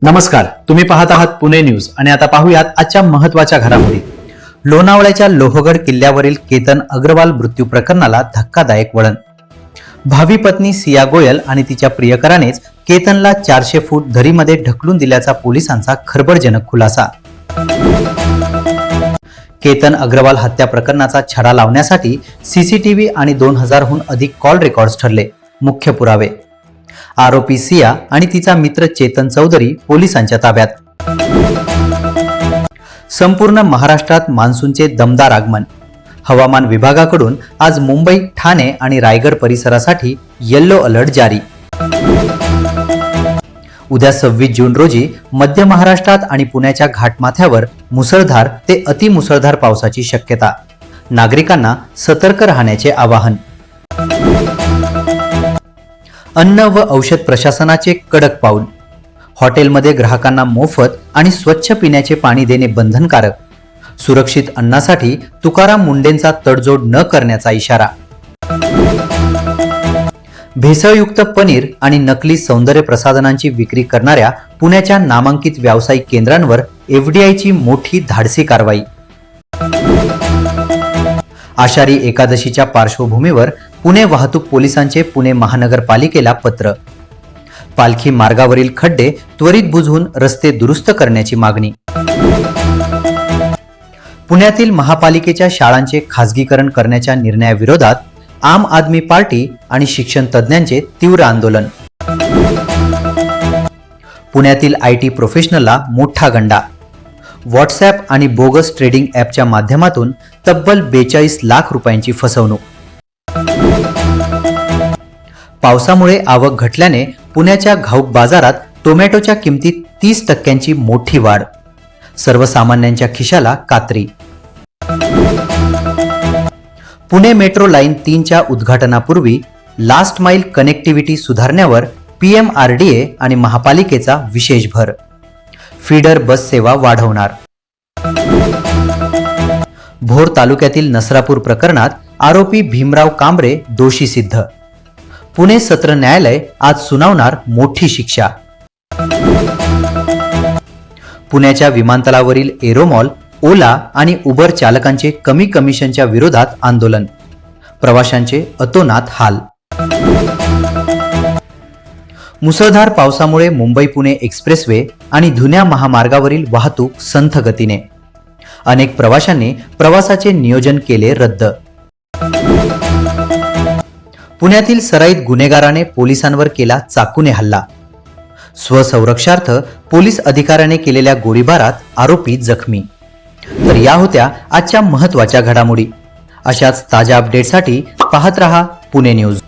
नमस्कार, तुम्ही पाहत आहात पुणे न्यूज आणि आता पाहूयात आजच्या महत्त्वाच्या घडामोडी। लोणावळ्याच्या लोहगड किल्ल्यावरील केतन अग्रवाल मृत्यू प्रकरणाला धक्कादायक वळण। भावी पत्नी सिया गोयल आणि तिच्या प्रियकरानेच केतनला 400 फूट दरीमध्ये ढकलून दिल्याचा पोलिसांचा खळबळजनक खुलासा। केतन अग्रवाल हत्या प्रकरणाचा छडा लावण्यासाठी सीसीटीव्ही आणि 2000 हून अधिक कॉल रेकॉर्ड्स ठरले मुख्य पुरावे। आरोपी सिया आणि तिचा मित्र चेतन चौधरी पोलिसांच्या ताब्यात। संपूर्ण महाराष्ट्रात मान्सूनचे दमदार आगमन। हवामान विभागाकडून आज मुंबई, ठाणे आणि रायगड परिसरासाठी येलो अलर्ट जारी। उद्या 26 जून रोजी मध्य महाराष्ट्रात आणि पुण्याच्या घाटमाथ्यावर मुसळधार ते अतिमुसळधार पावसाची शक्यता। नागरिकांना सतर्क राहण्याचे आवाहन। अन्न व औषध प्रशासनाचे कडक पाऊल। हॉटेलमध्ये ग्राहकांना मोफत आणि स्वच्छ पिण्याचे पाणी देणे बंधनकारक। सुरक्षित अन्नासाठी तुकाराम मुंडेंचा तडजोड न करण्याचा इशारा। भेसळयुक्त पनीर आणि नकली सौंदर्य प्रसाधनांची विक्री करणाऱ्या पुण्याच्या नामांकित व्यावसायिक केंद्रांवर एफडीआयची मोठी धाडसी कारवाई। आषाढी एकादशीच्या पार्श्वभूमीवर पुणे वाहतूक पोलिसांचे पुणे महानगरपालिकेला पत्र। पालखी मार्गावरील खड्डे त्वरित बुजवून रस्ते दुरुस्त करण्याची मागणी। पुण्यातील महापालिकेच्या शाळांचे खासगीकरण करण्याच्या निर्णयाविरोधात आम आदमी पार्टी आणि शिक्षण तज्ञांचे तीव्र आंदोलन। पुण्यातील आयटी प्रोफेशनलला मोठा गंडा। व्हॉट्सॲप आणि बोगस ट्रेडिंग ॲपच्या माध्यमातून तब्बल 42 लाख रुपयांची फसवणूक। पावसामुळे आवक घटल्याने पुण्याच्या घाऊक बाजारात टोमॅटोच्या किमतीत 30% मोठी वाढ। सर्वसामान्यांच्या खिशाला कात्री। पुणे मेट्रो लाईन 3च्या उद्घाटनापूर्वी लास्ट माईल कनेक्टिव्हिटी सुधारण्यावर पीएमआरडीए आणि महापालिकेचा विशेष भर। फीडर बस सेवा वाढवणार। भोर तालुक्यातील नसरापूर प्रकरणात आरोपी भीमराव कांबरे दोषी सिद्ध। पुणे सत्र न्यायालय आज सुनावणार मोठी शिक्षा। पुण्याच्या विमानतळावरील एरोमॉल, ओला आणि उबर चालकांचे कमी कमिशनच्या विरोधात आंदोलन। प्रवाशांचे अतोनात हाल। मुसळधार पावसामुळे मुंबई पुणे एक्सप्रेसवे आणि धुन्या महामार्गावरील वाहतूक संथ गतीने। अनेक प्रवाशांनी प्रवासाचे नियोजन केले रद्द। पुण्यातील सराईत गुन्हेगाराने पोलिसांवर केला चाकूने हल्ला। स्वसंरक्षणार्थ पोलीस अधिकाऱ्याने केलेल्या गोळीबारात आरोपी जखमी। तर या होत्या आजच्या महत्त्वाच्या घडामोडी। अशाच ताज्या अपडेटसाठी पाहत रहा पुणे न्यूज।